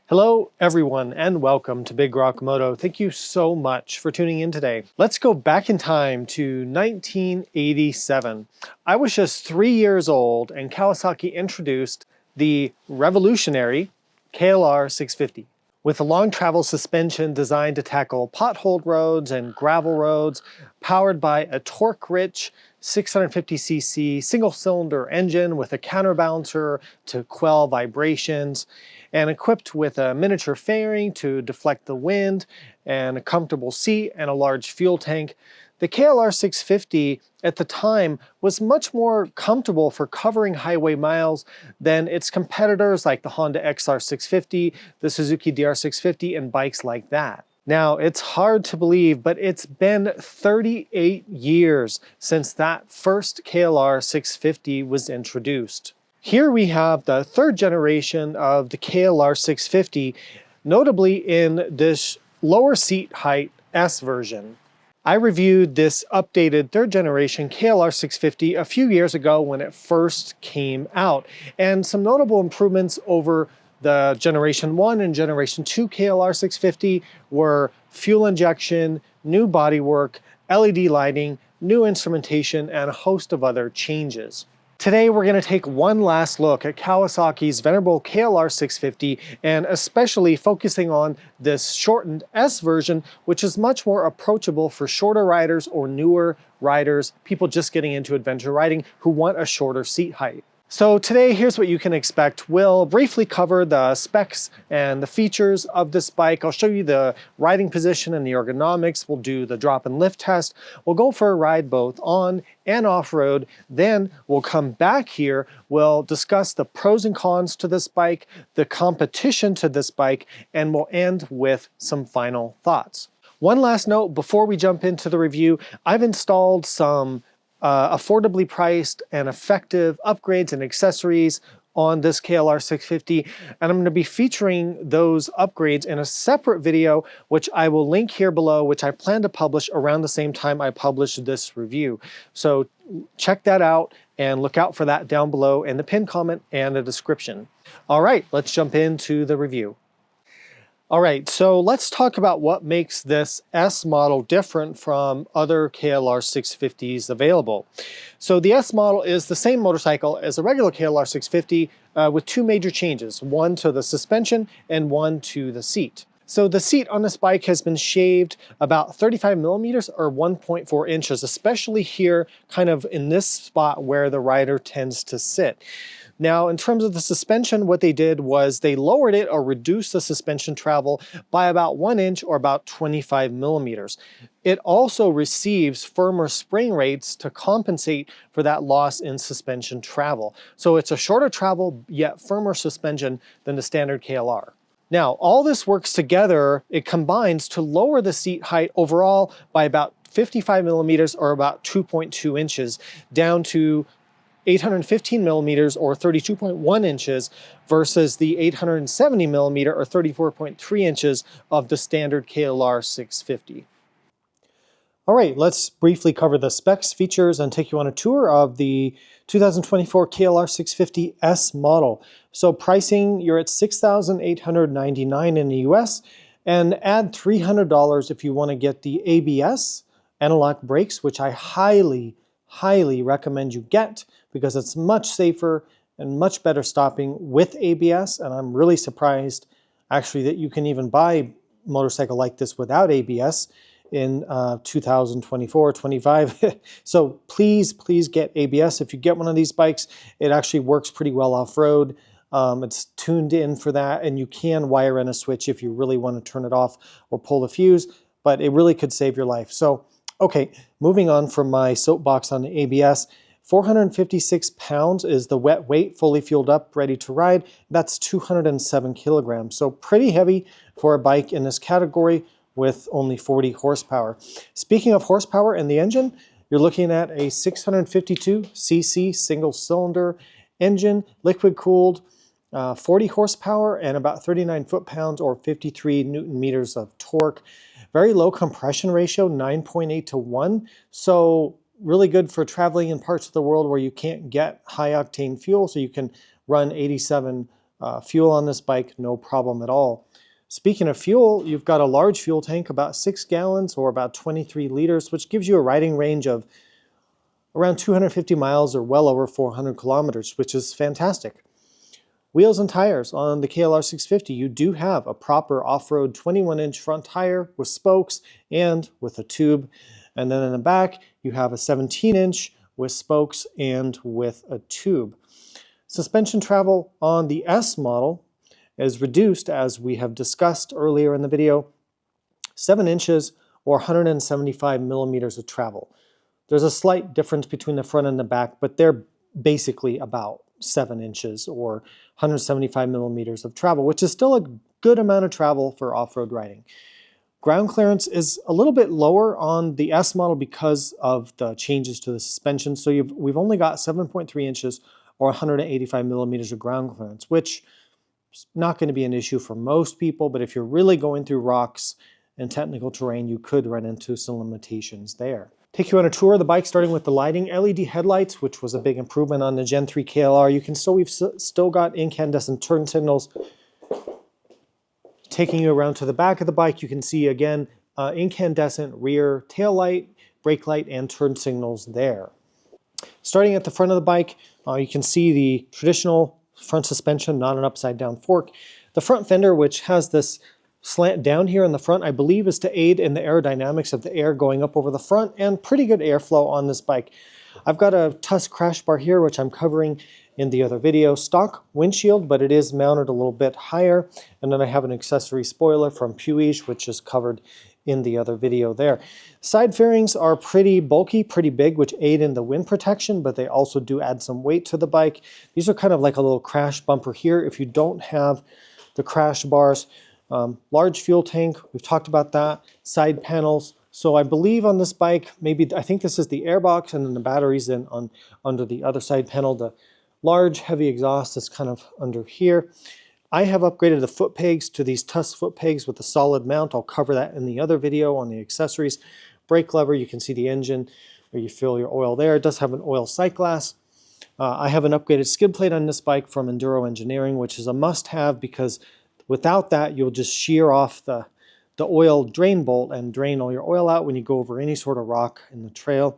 Hello everyone and welcome to Big Rock Moto. Thank you so much for tuning in today. Let's go back in time to 1987. I was just 3 years old and Kawasaki introduced the revolutionary KLR650. With a long travel suspension designed to tackle potholed roads and gravel roads, powered by a torque-rich 650cc single-cylinder engine with a counterbalancer to quell vibrations, and equipped with a miniature fairing to deflect the wind, and a comfortable seat and a large fuel tank, the KLR650 at the time was much more comfortable for covering highway miles than its competitors like the Honda XR650, the Suzuki DR650, and bikes like that. Now, it's hard to believe, but it's been 38 years since that first KLR650 was introduced. Here we have the third generation of the KLR650, notably in this lower seat height S version. I reviewed this updated third generation KLR650 a few years ago when it first came out, and some notable improvements over the Generation 1 and Generation 2 KLR650 were fuel injection, new bodywork, LED lighting, new instrumentation, and a host of other changes. Today we're going to take one last look at Kawasaki's venerable KLR650 and especially focusing on this shortened S version, which is much more approachable for shorter riders or newer riders, people just getting into adventure riding who want a shorter seat height. So today, here's what you can expect. We'll briefly cover the specs and the features of this bike. I'll show you the riding position and the ergonomics. We'll do the drop and lift test. We'll go for a ride both on and off-road. Then we'll come back here. We'll discuss the pros and cons to this bike, the competition to this bike, and we'll end with some final thoughts. One last note before we jump into the review, I've installed some affordably priced and effective upgrades and accessories on this KLR650, and I'm going to be featuring those upgrades in a separate video, which I will link here below, which I plan to publish around the same time I publish this review. So check that out and look out for that down below in the pinned comment and the description. All right, let's jump into the review. All right, so let's talk about what makes this S model different from other KLR650s available. So the S model is the same motorcycle as a regular KLR650 with two major changes, one to the suspension and one to the seat. So the seat on this bike has been shaved about 35 millimeters or 1.4 inches, especially here kind of in this spot where the rider tends to sit. Now, in terms of the suspension, what they did was they lowered it or reduced the suspension travel by about 1 inch or about 25 millimeters. It also receives firmer spring rates to compensate for that loss in suspension travel. So it's a shorter travel, yet firmer suspension than the standard KLR. Now, all this works together, it combines to lower the seat height overall by about 55 millimeters or about 2.2 inches down to 815 millimeters or 32.1 inches versus the 870 millimeter or 34.3 inches of the standard KLR 650. All right, let's briefly cover the specs, features, and take you on a tour of the 2024 KLR 650S model. So pricing, you're at $6,899 in the US, and add $300 if you want to get the ABS, anti-lock brakes, which I highly recommend you get because it's much safer and much better stopping with ABS. And I'm really surprised actually that you can even buy a motorcycle like this without ABS in 2024, 25. So please get ABS. If you get one of these bikes, it actually works pretty well off-road. It's tuned in for that, and you can wire in a switch if you really want to turn it off or pull the fuse, but it really could save your life. So okay, moving on from my soapbox on the ABS, 456 pounds is the wet weight, fully fueled up, ready to ride. That's 207 kilograms, so pretty heavy for a bike in this category with only 40 horsepower. Speaking of horsepower in the engine, you're looking at a 652cc single-cylinder engine, liquid-cooled, 40 horsepower and about 39 foot-pounds or 53 newton-meters of torque. Very low compression ratio, 9.8 to 1. So really good for traveling in parts of the world where you can't get high octane fuel. So you can run 87 Fuel on this bike, no problem at all. Speaking of fuel, you've got a large fuel tank, about 6 gallons or about 23 liters, which gives you a riding range of around 250 miles or well over 400 kilometers, which is fantastic. Wheels and tires on the KLR650, you do have a proper off-road 21-inch front tire with spokes and with a tube. And then in the back, you have a 17-inch with spokes and with a tube. Suspension travel on the S model is reduced, as we have discussed earlier in the video, 7 inches or 175 millimeters of travel. There's a slight difference between the front and the back, but they're basically about 7 inches or 175 millimeters of travel, which is still a good amount of travel for off-road riding. Ground clearance is a little bit lower on the S model because of the changes to the suspension. So we've only got 7.3 inches or 185 millimeters of ground clearance, which is not going to be an issue for most people, but if you're really going through rocks and technical terrain, you could run into some limitations there. Take you on a tour of the bike, starting with the lighting. LED headlights, which was a big improvement on the Gen 3 KLR. We've still got incandescent turn signals. Taking you around to the back of the bike, you can see again incandescent rear tail light, brake light, and turn signals there. Starting at the front of the bike, you can see the traditional front suspension, not an upside down fork. The front fender, which has this slant down here in the front, I believe is to aid in the aerodynamics of the air going up over the front, and pretty good airflow on this bike. I've got a Tusk crash bar here, which I'm covering in the other video. Stock windshield, but it is mounted a little bit higher. And then I have an accessory spoiler from Puig, which is covered in the other video there. Side fairings are pretty bulky, pretty big, which aid in the wind protection, but they also do add some weight to the bike. These are kind of like a little crash bumper here if you don't have the crash bars. Large fuel tank, we've talked about that. Side panels. So I believe on this bike, I think this is the airbox, and then the batteries in under the other side panel. The large heavy exhaust is kind of under here. I have upgraded the foot pegs to these Tusk foot pegs with a solid mount. I'll cover that in the other video on the accessories. Brake lever, you can see the engine where you fill your oil there. It does have an oil sight glass. I have an upgraded skid plate on this bike from Enduro Engineering, which is a must-have because without that, you'll just shear off the oil drain bolt and drain all your oil out when you go over any sort of rock in the trail.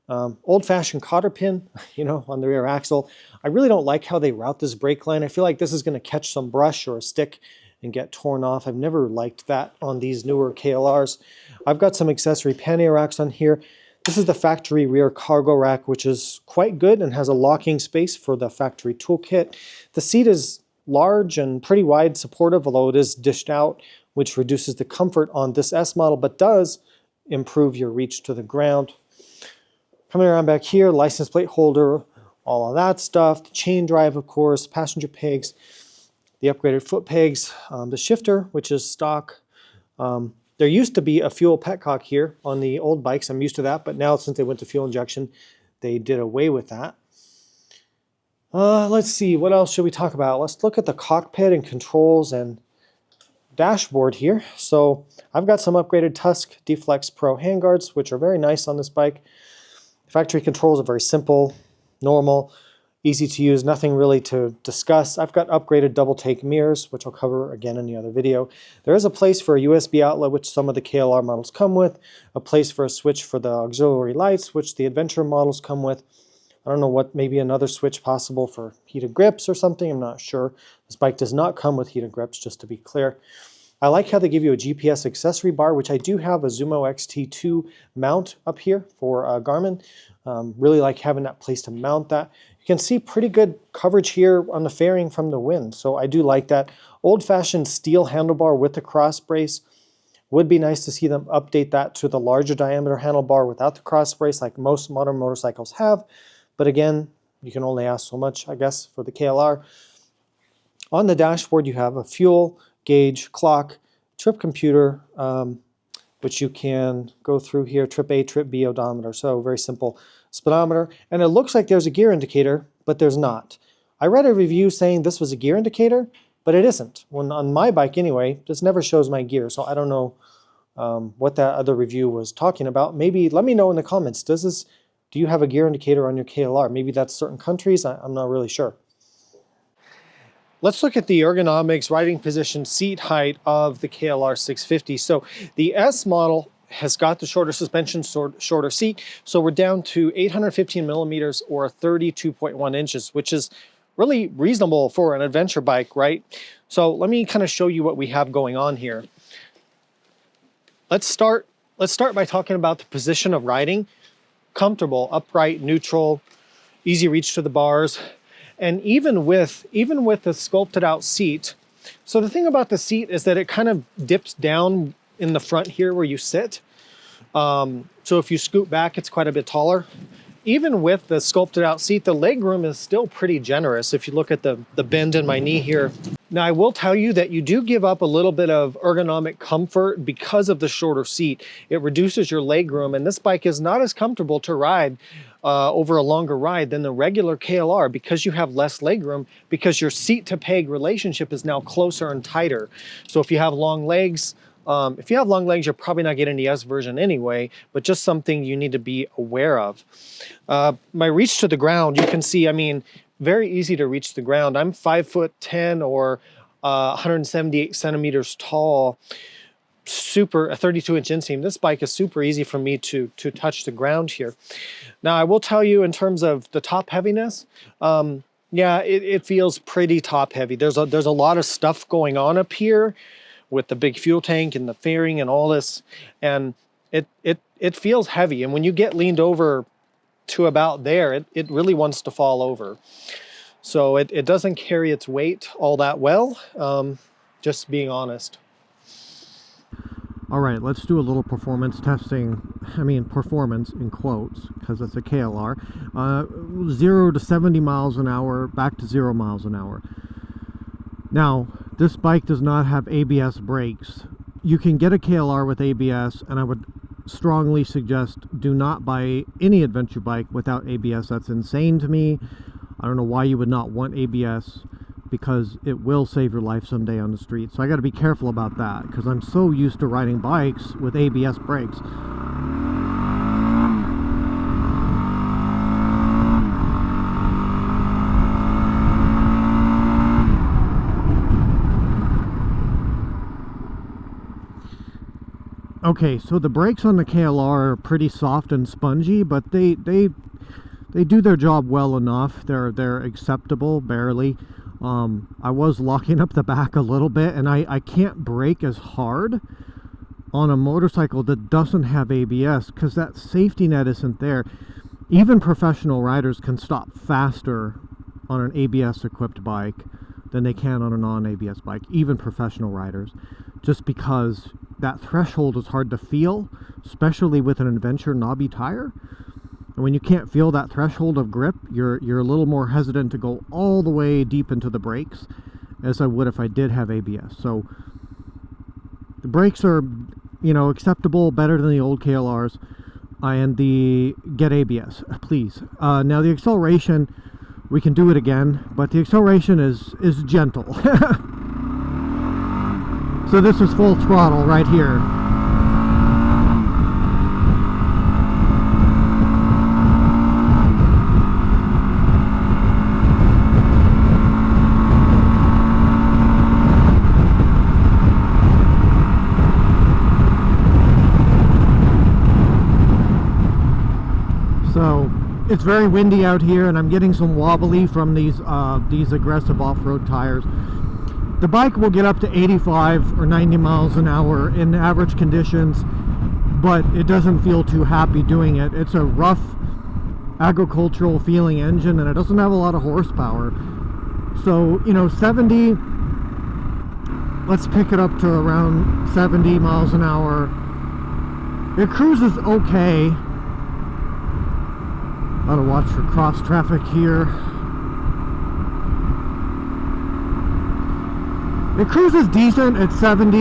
Old-fashioned cotter pin, on the rear axle. I really don't like how they route this brake line. I feel like this is going to catch some brush or a stick and get torn off. I've never liked that on these newer KLRs. I've got some accessory pannier racks on here. This is the factory rear cargo rack, which is quite good and has a locking space for the factory toolkit. The seat is large and pretty wide, supportive, although it is dished out, which reduces the comfort on this S model, but does improve your reach to the ground. Coming around back here, license plate holder, all of that stuff, the chain drive, of course, passenger pegs, the upgraded foot pegs, the shifter, which is stock. There used to be a fuel petcock here on the old bikes. I'm used to that, but now since they went to fuel injection, they did away with that. Let's see, what else should we talk about? Let's look at the cockpit and controls and dashboard here. So I've got some upgraded Tusk D-Flex Pro handguards, which are very nice on this bike. Factory controls are very simple, normal, easy to use, nothing really to discuss. I've got upgraded double take mirrors, which I'll cover again in the other video. There is a place for a USB outlet, which some of the KLR models come with, a place for a switch for the auxiliary lights, which the Adventure models come with. I don't know what, maybe another switch possible for heated grips or something, I'm not sure. This bike does not come with heated grips, just to be clear. I like how they give you a GPS accessory bar, which I do have a Zumo XT2 mount up here for Garmin. Really like having that place to mount that. You can see pretty good coverage here on the fairing from the wind, so I do like that. Old-fashioned steel handlebar with the cross brace. Would be nice to see them update that to the larger diameter handlebar without the cross brace like most modern motorcycles have. But again, you can only ask so much, I guess, for the KLR. On the dashboard, you have a fuel gauge, clock, trip computer, which you can go through here, trip A, trip B odometer. So very simple speedometer. And it looks like there's a gear indicator, but there's not. I read a review saying this was a gear indicator, but it isn't. On my bike anyway, this never shows my gear. So I don't know what that other review was talking about. Maybe let me know in the comments. Do you have a gear indicator on your KLR? Maybe that's certain countries. I'm not really sure. Let's look at the ergonomics, riding position, seat height of the KLR650. So the S model has got the shorter suspension, shorter seat. So we're down to 815 millimeters or 32.1 inches, which is really reasonable for an adventure bike, right? So let me kind of show you what we have going on here. Let's start by talking about the position of riding. Comfortable, upright, neutral, easy reach to the bars. And even with the sculpted out seat, so the thing about the seat is that it kind of dips down in the front here where you sit. So if you scoot back, it's quite a bit taller. Even with the sculpted out seat, the leg room is still pretty generous. If you look at the bend in my knee here. Now I will tell you that you do give up a little bit of ergonomic comfort because of the shorter seat. It reduces your leg room, and this bike is not as comfortable to ride over a longer ride than the regular KLR because you have less leg room, because your seat to peg relationship is now closer and tighter. So if you have long legs, you're probably not getting the S version anyway, but just something you need to be aware of. My reach to the ground, you can see, I mean, very easy to reach the ground. I'm 5'10" or 178 centimeters tall, a 32-inch inseam. This bike is super easy for me to touch the ground here. Now, I will tell you in terms of the top heaviness, yeah, it feels pretty top heavy. There's a lot of stuff going on up here with the big fuel tank and the fairing and all this, and it feels heavy. And when you get leaned over to about there, it really wants to fall over. So it doesn't carry its weight all that well, just being honest. All right, let's do a little performance testing. I mean, performance in quotes, because it's a KLR. 0 to 70 miles an hour, back to 0 miles an hour. Now, this bike does not have ABS brakes. You can get a KLR with ABS, and I would strongly suggest do not buy any adventure bike without ABS. That's insane to me. I don't know why you would not want ABS, because it will save your life someday on the street. So I got to be careful about that, because I'm so used to riding bikes with ABS brakes. Okay, so the brakes on the KLR are pretty soft and spongy, but they do their job well enough. They're acceptable, barely. I was locking up the back a little bit, and I can't brake as hard on a motorcycle that doesn't have ABS because that safety net isn't there. Even professional riders can stop faster on an ABS equipped bike than they can on a non-ABS bike, even professional riders, just because that threshold is hard to feel, especially with an adventure knobby tire. And when you can't feel that threshold of grip, you're a little more hesitant to go all the way deep into the brakes as I would if I did have ABS. So the brakes are, you know, acceptable, better than the old KLRs, and the get ABS, please. Now the acceleration, we can do it again, but the acceleration is gentle. So this is full throttle right here. So it's very windy out here, and I'm getting some wobbly from these aggressive off-road tires. The bike will get up to 85 or 90 miles an hour in average conditions, but it doesn't feel too happy doing it. It's a rough, agricultural feeling engine, and it doesn't have a lot of horsepower. So, you know, 70, let's pick it up to around 70 miles an hour. It cruises okay. Gotta watch for cross traffic here. It cruises decent at 70.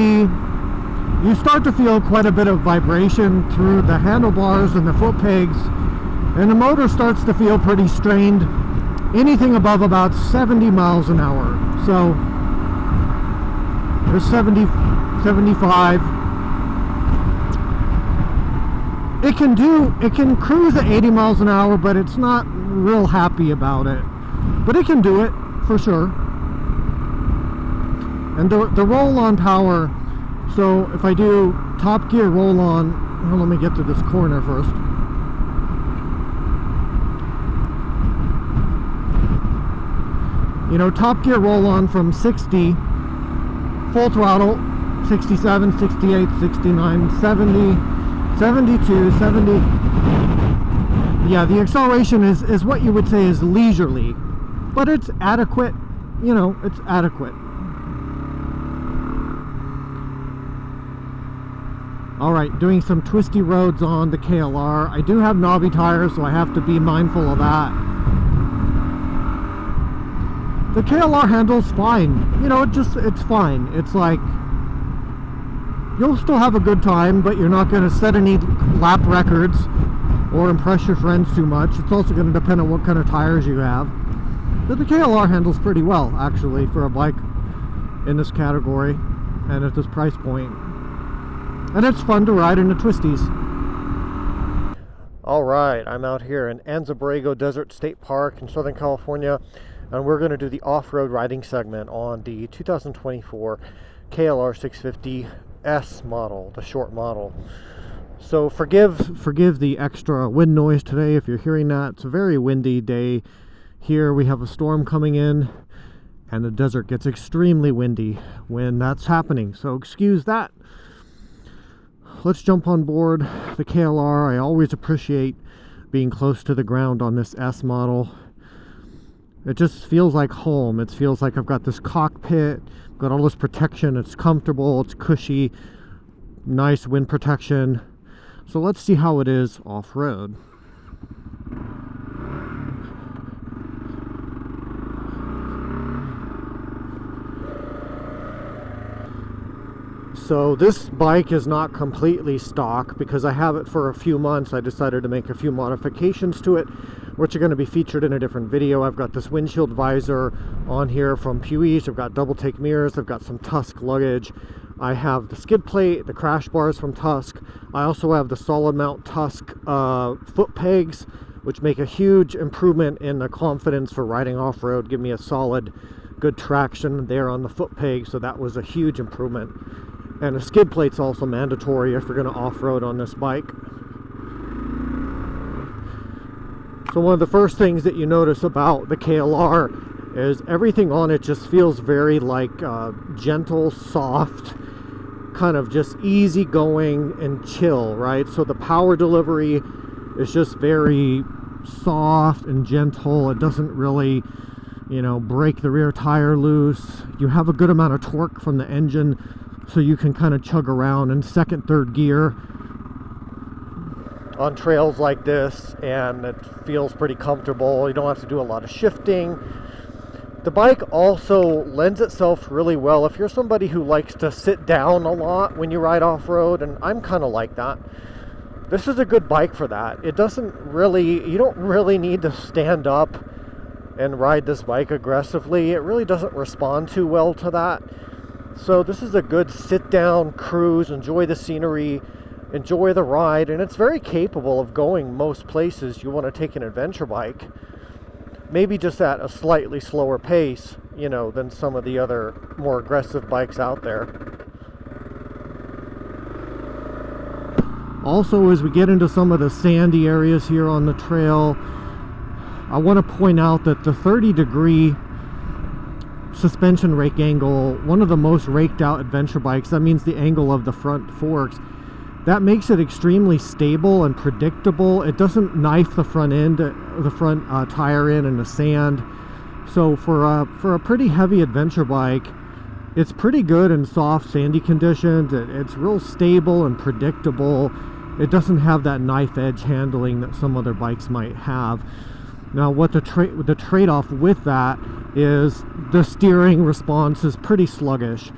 You start to feel quite a bit of vibration through the handlebars and the foot pegs, and the motor starts to feel pretty strained anything above about 70 miles an hour. So there's 70, 75. It can cruise at 80 miles an hour, but it's not real happy about it. But it can do it for sure. And the roll-on power, so if I do top gear roll-on, well, let me get to this corner first. You know, top gear roll-on from 60, full throttle, 67, 68, 69, 70, 72, 70. Yeah, the acceleration is what you would say is leisurely, but it's adequate. You know, it's adequate. Alright, doing some twisty roads on the KLR. I do have knobby tires, so I have to be mindful of that. The KLR handles fine. You know, it's fine. It's like, you'll still have a good time, but you're not going to set any lap records or impress your friends too much. It's also going to depend on what kind of tires you have. But the KLR handles pretty well, actually, for a bike in this category and at this price point. And it's fun to ride in the twisties. Alright, I'm out here in Anza-Borrego Desert State Park in Southern California, and we're going to do the off-road riding segment on the 2024 KLR650S model, the short model. So forgive the extra wind noise today if you're hearing that. It's a very windy day here. We have a storm coming in, and the desert gets extremely windy when that's happening, so excuse that. Let's jump on board the KLR. I always appreciate being close to the ground on this S model. It just feels like home. It feels like I've got this cockpit, got all this protection. It's comfortable, it's cushy, nice wind protection. So let's see how it is off-road. So this bike is not completely stock because I have it for a few months. I decided to make a few modifications to it, which are going to be featured in a different video. I've got this windshield visor on here from Puig. I've got double take mirrors. I've got some Tusk luggage. I have the skid plate, the crash bars from Tusk. I also have the solid mount Tusk foot pegs, which make a huge improvement in the confidence for riding off-road. Give me a solid, good traction there on the foot peg, so that was a huge improvement. And a skid plate's also mandatory if you're going to off-road on this bike. So one of the first things that you notice about the KLR is everything on it just feels very like gentle, soft, kind of just easy going and chill, right? So the power delivery is just very soft and gentle. It doesn't really, you know, break the rear tire loose. You have a good amount of torque from the engine, so you can kind of chug around in second, third gear on trails like this, and it feels pretty comfortable. You don't have to do a lot of shifting. The bike also lends itself really well if you're somebody who likes to sit down a lot when you ride off-road, and I'm kind of like that. This is a good bike for that. It doesn't really, you don't really need to stand up and ride this bike aggressively. It really doesn't respond too well to that. So this is a good sit-down cruise, enjoy the scenery, enjoy the ride, and it's very capable of going most places you want to take an adventure bike. Maybe just at a slightly slower pace, you know, than some of the other more aggressive bikes out there. Also, as we get into some of the sandy areas here on the trail, I want to point out that the 30-degree suspension rake angle, one of the most raked out adventure bikes, that means the angle of the front forks, that makes it extremely stable and predictable. It doesn't knife the front end, the front tire in the sand. So for a pretty heavy adventure bike, it's pretty good in soft sandy conditions. It's real stable and predictable. It doesn't have that knife edge handling that some other bikes might have. Now what the trade-off with that is the steering response is pretty sluggish.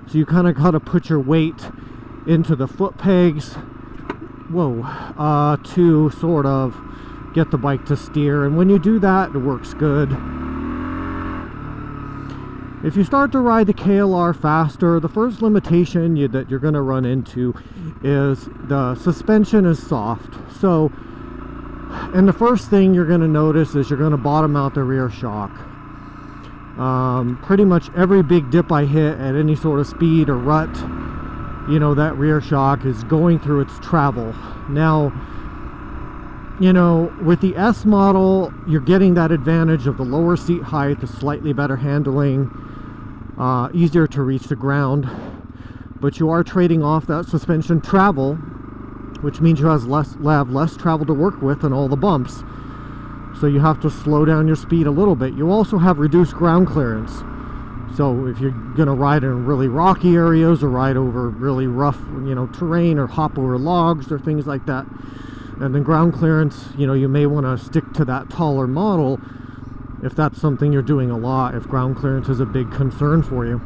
So you kind of got to put your weight into the foot pegs, to sort of get the bike to steer. And when you do that, it works good. If you start to ride the KLR faster, the first limitation that you're going to run into is the suspension is soft. So, and the first thing you're going to notice is you're going to bottom out the rear shock. Pretty much every big dip I hit at any sort of speed or rut, you know, that rear shock is going through its travel. Now, you know, with the S model, you're getting that advantage of the lower seat height, the slightly better handling, easier to reach the ground, but you are trading off that suspension travel, which means you have less travel to work with on all the bumps. So you have to slow down your speed a little bit. You also have reduced ground clearance. So if you're going to ride in really rocky areas or ride over really rough, you know, terrain, or hop over logs or things like that, and then ground clearance, you know, you may want to stick to that taller model if that's something you're doing a lot, if ground clearance is a big concern for you.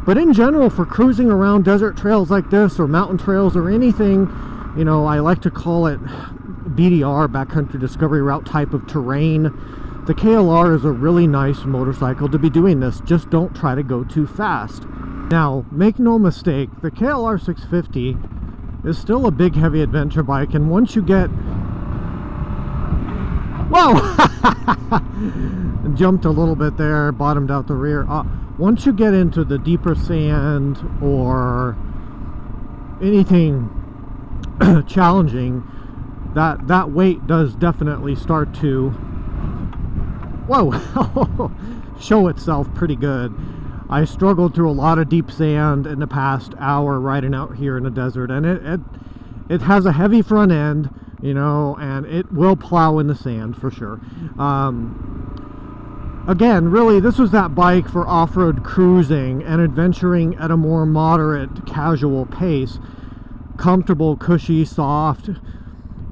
But in general, for cruising around desert trails like this, or mountain trails, or anything, you know, I like to call it BDR, backcountry discovery route type of terrain, the KLR is a really nice motorcycle to be doing this. Just don't try to go too fast. Now, make no mistake, the KLR650 is still a big, heavy adventure bike, and once you get... Whoa! Jumped a little bit there, bottomed out the rear. Once you get into the deeper sand or anything challenging, that weight does definitely start to, whoa, show itself pretty good. I struggled through a lot of deep sand in the past hour riding out here in the desert, and it has a heavy front end, you know, and it will plow in the sand for sure. Again, really, this was that bike for off-road cruising and adventuring at a more moderate, casual pace. Comfortable, cushy, soft.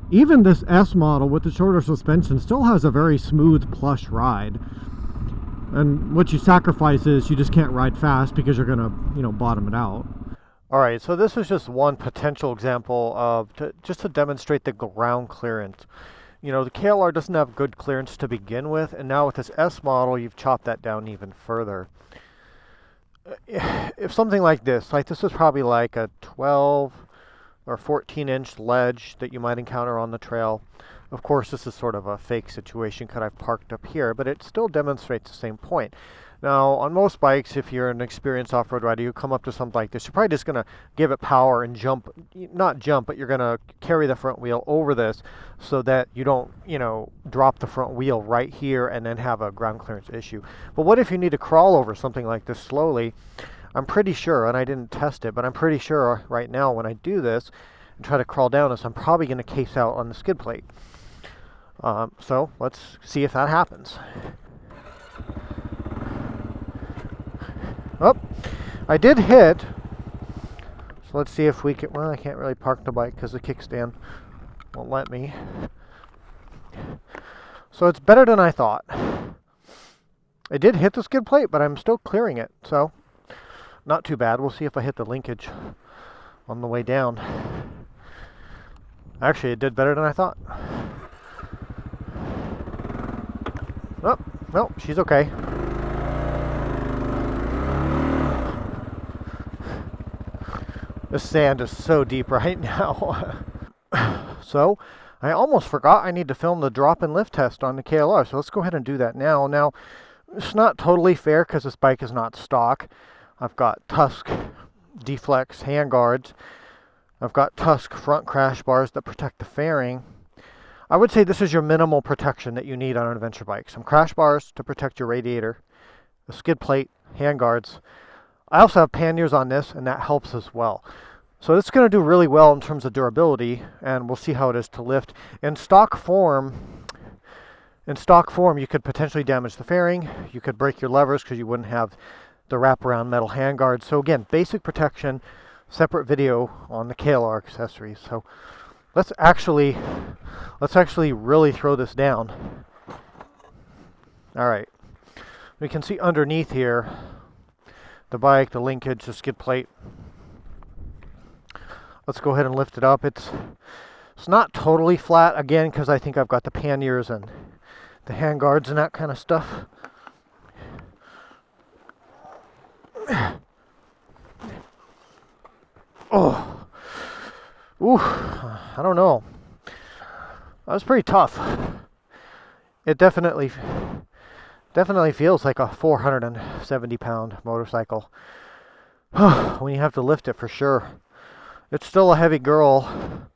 Even this S model with the shorter suspension still has a very smooth, plush ride. And what you sacrifice is you just can't ride fast because you're gonna, you know, bottom it out. All right, so this is just one potential example of just to demonstrate the ground clearance. You know, the KLR doesn't have good clearance to begin with, and now with this S model, you've chopped that down even further. If something like this is probably like a 12 or 14-inch ledge that you might encounter on the trail. Of course, this is sort of a fake situation because I've parked up here, but it still demonstrates the same point. Now, on most bikes, if you're an experienced off-road rider, you come up to something like this, you're probably just going to give it power and jump, not jump, but you're going to carry the front wheel over this so that you don't, you know, drop the front wheel right here and then have a ground clearance issue. But what if you need to crawl over something like this slowly? I'm pretty sure, and I didn't test it, but I'm pretty sure right now when I do this and try to crawl down this, I'm probably going to case out on the skid plate. So let's see if that happens. Oh, I did hit. So let's see if we can. Well, I can't really park the bike because the kickstand won't let me. So it's better than I thought. I did hit the skid plate, but I'm still clearing it. So not too bad. We'll see if I hit the linkage on the way down. Actually, it did better than I thought. Oh, no, she's okay. The sand is so deep right now. So, I almost forgot I need to film the drop and lift test on the KLR, so let's go ahead and do that now. Now, it's not totally fair because this bike is not stock. I've got Tusk Deflex handguards. I've got Tusk front crash bars that protect the fairing. I would say this is your minimal protection that you need on an adventure bike. Some crash bars to protect your radiator, a skid plate, handguards. I also have panniers on this, and that helps as well. So it's going to do really well in terms of durability, and we'll see how it is to lift. In stock form, you could potentially damage the fairing. You could break your levers because you wouldn't have the wraparound metal handguards. So again, basic protection, separate video on the KLR accessories. So let's actually really throw this down. All right, we can see underneath here the bike, the linkage, the skid plate. Let's go ahead and lift it up. It's not totally flat, again, because I think I've got the panniers and the handguards and that kind of stuff. Oh, ooh, I don't know. That was pretty tough. It definitely Definitely feels like a 470-pound motorcycle when you have to lift it, for sure. It's still a heavy girl.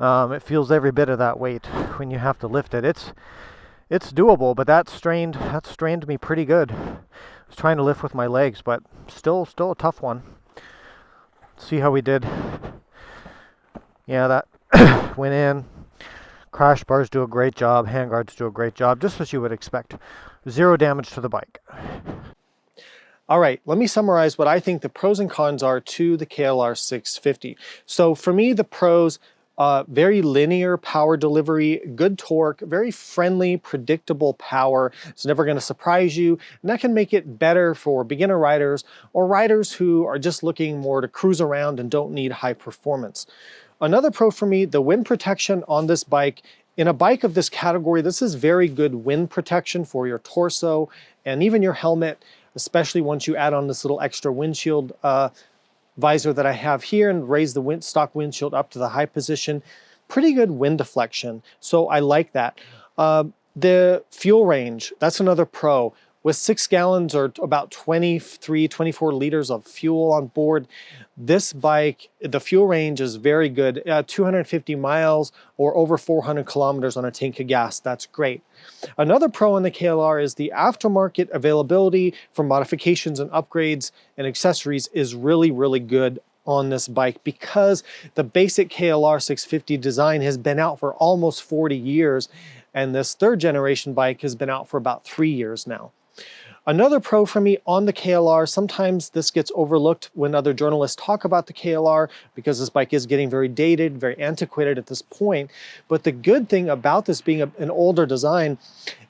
It feels every bit of that weight when you have to lift it. It's doable, but that strained me pretty good. I was trying to lift with my legs, but still a tough one. See how we did. Yeah, that went in. Crash bars do a great job. Handguards do a great job, just as you would expect. Zero damage to the bike. All right, let me summarize what I think the pros and cons are to the KLR650. So for me, the pros, very linear power delivery, good torque, very friendly, predictable power. It's never going to surprise you, and that can make it better for beginner riders or riders who are just looking more to cruise around and don't need high performance. Another pro for me, the wind protection on this bike. In a bike of this category, this is very good wind protection for your torso and even your helmet, especially once you add on this little extra windshield visor that I have here and raise the stock windshield up to the high position. Pretty good wind deflection, so I like that. The fuel range, that's another pro. With 6 gallons or about 23, 24 liters of fuel on board, this bike, the fuel range is very good. 250 miles or over 400 kilometers on a tank of gas. That's great. Another pro on the KLR is the aftermarket availability for modifications and upgrades and accessories is really, really good on this bike because the basic KLR 650 design has been out for almost 40 years, and this third generation bike has been out for about 3 years now. Another pro for me on the KLR, sometimes this gets overlooked when other journalists talk about the KLR because this bike is getting very dated, very antiquated at this point. But the good thing about this being an older design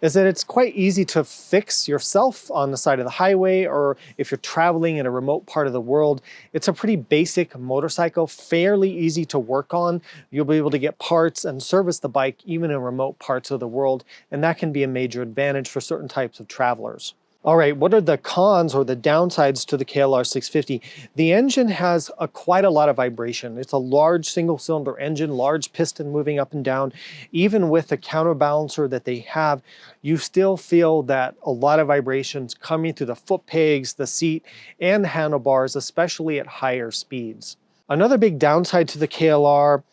is that it's quite easy to fix yourself on the side of the highway, or if you're traveling in a remote part of the world. It's a pretty basic motorcycle, fairly easy to work on. You'll be able to get parts and service the bike even in remote parts of the world, and that can be a major advantage for certain types of travelers. All right, what are the cons or the downsides to the KLR 650? The engine has quite a lot of vibration. It's a large single-cylinder engine, large piston moving up and down. Even with the counterbalancer that they have, you still feel that a lot of vibrations coming through the foot pegs, the seat, and the handlebars, especially at higher speeds. Another big downside to the KLR,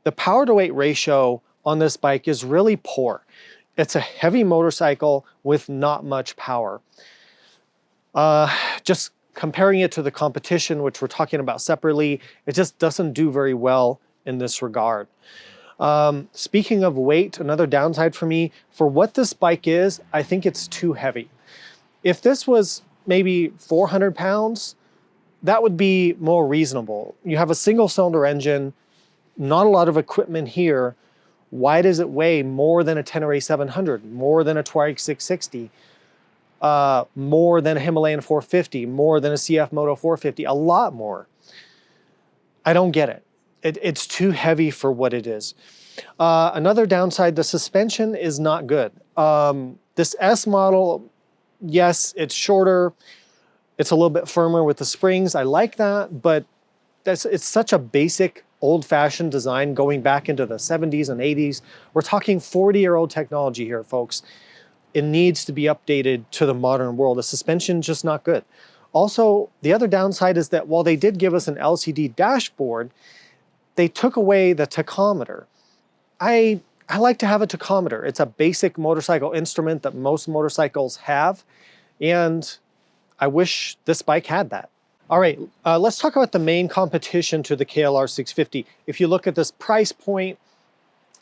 the power-to-weight ratio on this bike is really poor. It's a heavy motorcycle with not much power. Just comparing it to the competition, which we're talking about separately, it just doesn't do very well in this regard. Speaking of weight, another downside for me, for what this bike is, I think it's too heavy. If this was maybe 400 pounds, that would be more reasonable. You have a single-cylinder engine, not a lot of equipment here. Why does it weigh more than a Tenere 700, more than a Touareg 660, more than a Himalayan 450, more than a CF Moto 450, a lot more? I don't get it. It's too heavy for what it is. Another downside, the suspension is not good. This S model, yes, it's shorter. It's a little bit firmer with the springs. I like that, but it's such a basic old-fashioned design going back into the 70s and 80s. We're talking 40-year-old technology here, folks. It needs to be updated to the modern world. The suspension's just not good. Also, the other downside is that while they did give us an LCD dashboard, they took away the tachometer. I like to have a tachometer. It's a basic motorcycle instrument that most motorcycles have, and I wish this bike had that. All right, let's talk about the main competition to the KLR 650. If you look at this price point,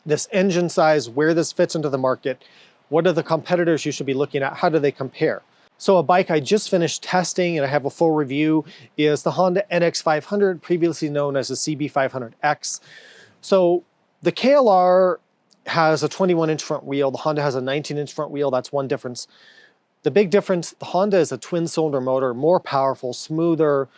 this engine size, where this fits into the market, what are the competitors you should be looking at? How do they compare? So a bike I just finished testing and I have a full review is the Honda NX500, previously known as the CB500X. So the KLR has a 21-inch front wheel. The Honda has a 19-inch front wheel. That's one difference. The big difference, the Honda is a twin-cylinder motor, more powerful, smoother,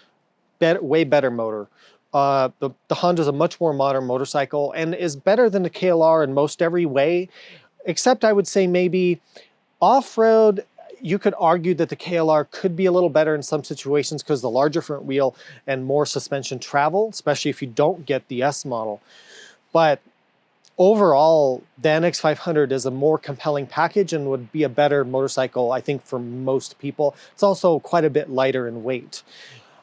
way better motor. The Honda is a much more modern motorcycle and is better than the KLR in most every way, except I would say maybe off-road. You could argue that the KLR could be a little better in some situations because the larger front wheel and more suspension travel, especially if you don't get the S model. But overall, the NX500 is a more compelling package and would be a better motorcycle, I think, for most people. It's also quite a bit lighter in weight.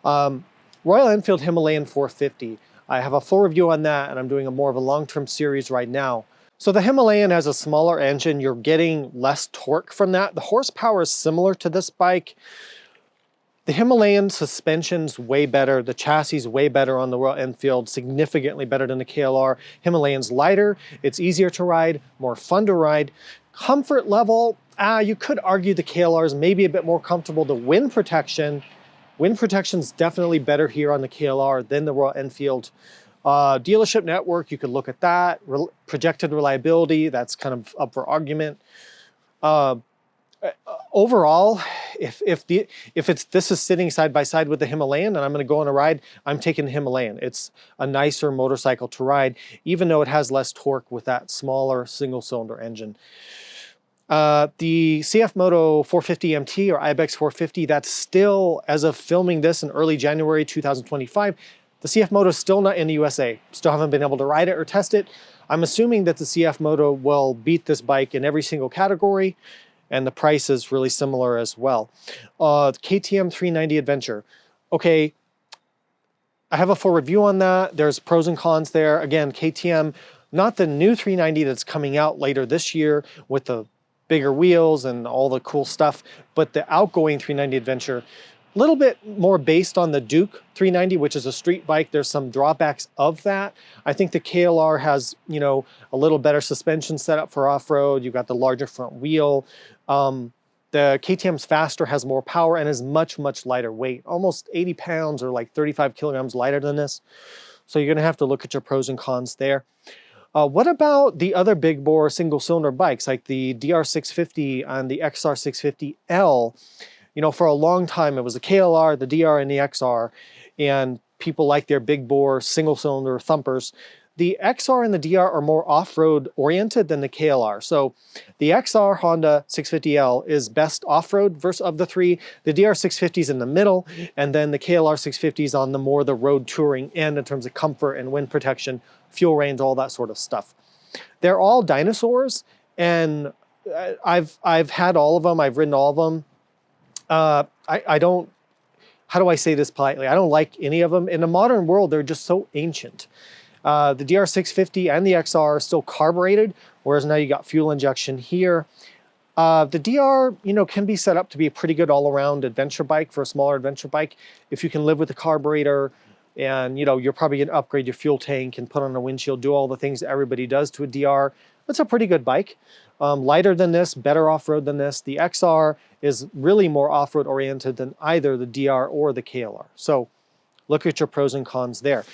Royal Enfield Himalayan 450. I have a full review on that, and I'm doing more of a long-term series right now. So the Himalayan has a smaller engine. You're getting less torque from that. The horsepower is similar to this bike. The Himalayan suspension's way better. The chassis is way better on the Royal Enfield, significantly better than the KLR. Himalayan's lighter, it's easier to ride, more fun to ride. Comfort level, you could argue the KLR is maybe a bit more comfortable. The wind protection's definitely better here on the KLR than the Royal Enfield. Dealership network, you could look at that. Projected reliability, that's kind of up for argument. Overall, if this is sitting side by side with the Himalayan and I'm going to go on a ride, I'm taking the Himalayan. It's a nicer motorcycle to ride, even though it has less torque with that smaller single-cylinder engine. The CF Moto 450 MT or Ibex 450, that's still, as of filming this in early January 2025, the CF Moto is still not in the USA. Still haven't been able to ride it or test it. I'm assuming that the CF Moto will beat this bike in every single category, and the price is really similar as well. KTM 390 Adventure. Okay, I have a full review on that. There's pros and cons there. Again, KTM, not the new 390 that's coming out later this year with the bigger wheels and all the cool stuff, but the outgoing 390 Adventure, a little bit more based on the Duke 390, which is a street bike. There's some drawbacks of that. I think the KLR has, you know, a little better suspension setup for off-road. You've got the larger front wheel. The KTM's faster, has more power, and is much, much lighter weight. Almost 80 pounds or like 35 kilograms lighter than this. So you're gonna have to look at your pros and cons there. What about the other big bore single cylinder bikes like the DR650 and the XR650L? You know, for a long time, it was the KLR, the DR, and the XR, and people like their big bore single cylinder thumpers. The XR and the DR are more off-road oriented than the KLR. So the XR Honda 650L is best off-road versus of the three. The DR650 is in the middle, and then the KLR 650 is on the more the road touring end in terms of comfort and wind protection, fuel range, all that sort of stuff. They're all dinosaurs, and I've had all of them. I've ridden all of them. I don't, how do I say this politely? I don't like any of them. In the modern world, they're just so ancient. The DR650 and the XR are still carbureted, whereas now you got fuel injection here. The DR, you know, can be set up to be a pretty good all-around adventure bike for a smaller adventure bike. If you can live with the carburetor and, you know, you're probably going to upgrade your fuel tank and put on a windshield, do all the things that everybody does to a DR, it's a pretty good bike. Lighter than this, better off-road than this. The XR is really more off-road oriented than either the DR or the KLR. So look at your pros and cons there.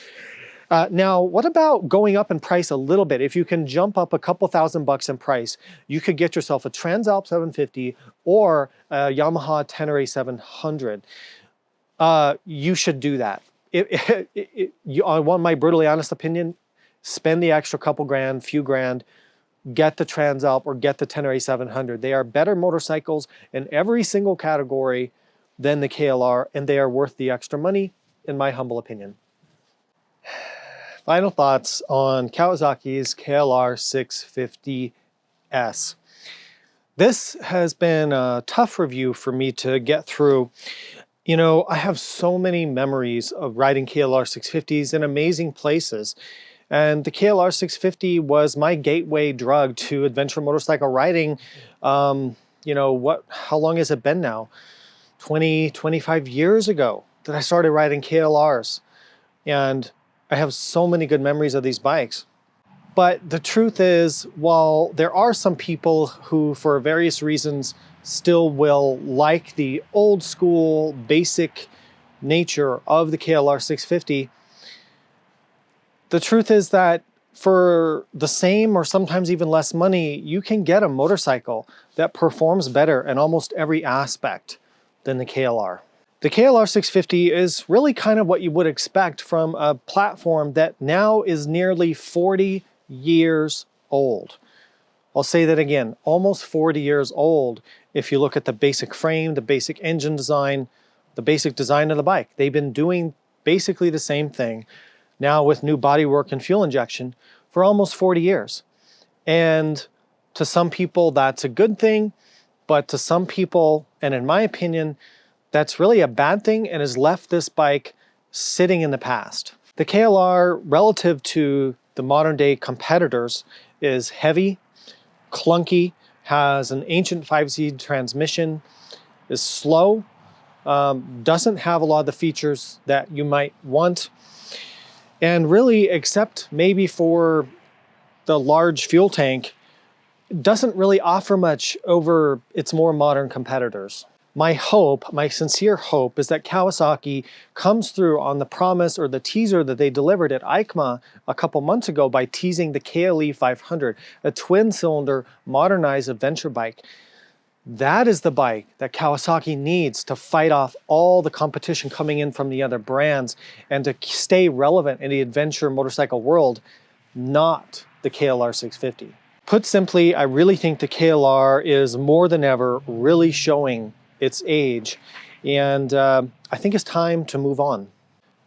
Now, what about going up in price a little bit? If you can jump up a couple $1,000 in price, you could get yourself a Transalp 750 or a Yamaha Tenere 700. You should do that. I want my brutally honest opinion, spend the extra couple grand, few grand, get the Transalp or get the Tenere 700. They are better motorcycles in every single category than the KLR, and they are worth the extra money, in my humble opinion. Final thoughts on Kawasaki's KLR650S. This has been a tough review for me to get through. You know, I have so many memories of riding KLR650s in amazing places. And the KLR650 was my gateway drug to adventure motorcycle riding. You know, how long has it been now? 20, 25 years ago that I started riding KLRs. And I have so many good memories of these bikes. But the truth is, while there are some people who, for various reasons, still will like the old school, basic nature of the KLR650, the truth is that for the same or sometimes even less money, you can get a motorcycle that performs better in almost every aspect than the KLR. The KLR650 is really kind of what you would expect from a platform that now is nearly 40 years old. I'll say that again, almost 40 years old if you look at the basic frame, the basic engine design, the basic design of the bike. They've been doing basically the same thing now with new bodywork and fuel injection for almost 40 years. And to some people, that's a good thing. But to some people, and in my opinion, that's really a bad thing and has left this bike sitting in the past. The KLR, relative to the modern day competitors, is heavy, clunky, has an ancient 5-speed transmission, is slow, doesn't have a lot of the features that you might want, and really, except maybe for the large fuel tank, doesn't really offer much over its more modern competitors. My hope, my sincere hope, is that Kawasaki comes through on the promise or the teaser that they delivered at EICMA a couple months ago by teasing the KLE500, a twin-cylinder modernized adventure bike. That is the bike that Kawasaki needs to fight off all the competition coming in from the other brands and to stay relevant in the adventure motorcycle world, not the KLR650. Put simply, I really think the KLR is more than ever really showing its age, and I think it's time to move on.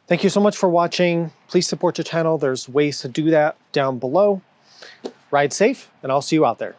Thank you so much for watching. Please support your channel. There's ways to do that down below. Ride safe, and I'll see you out there.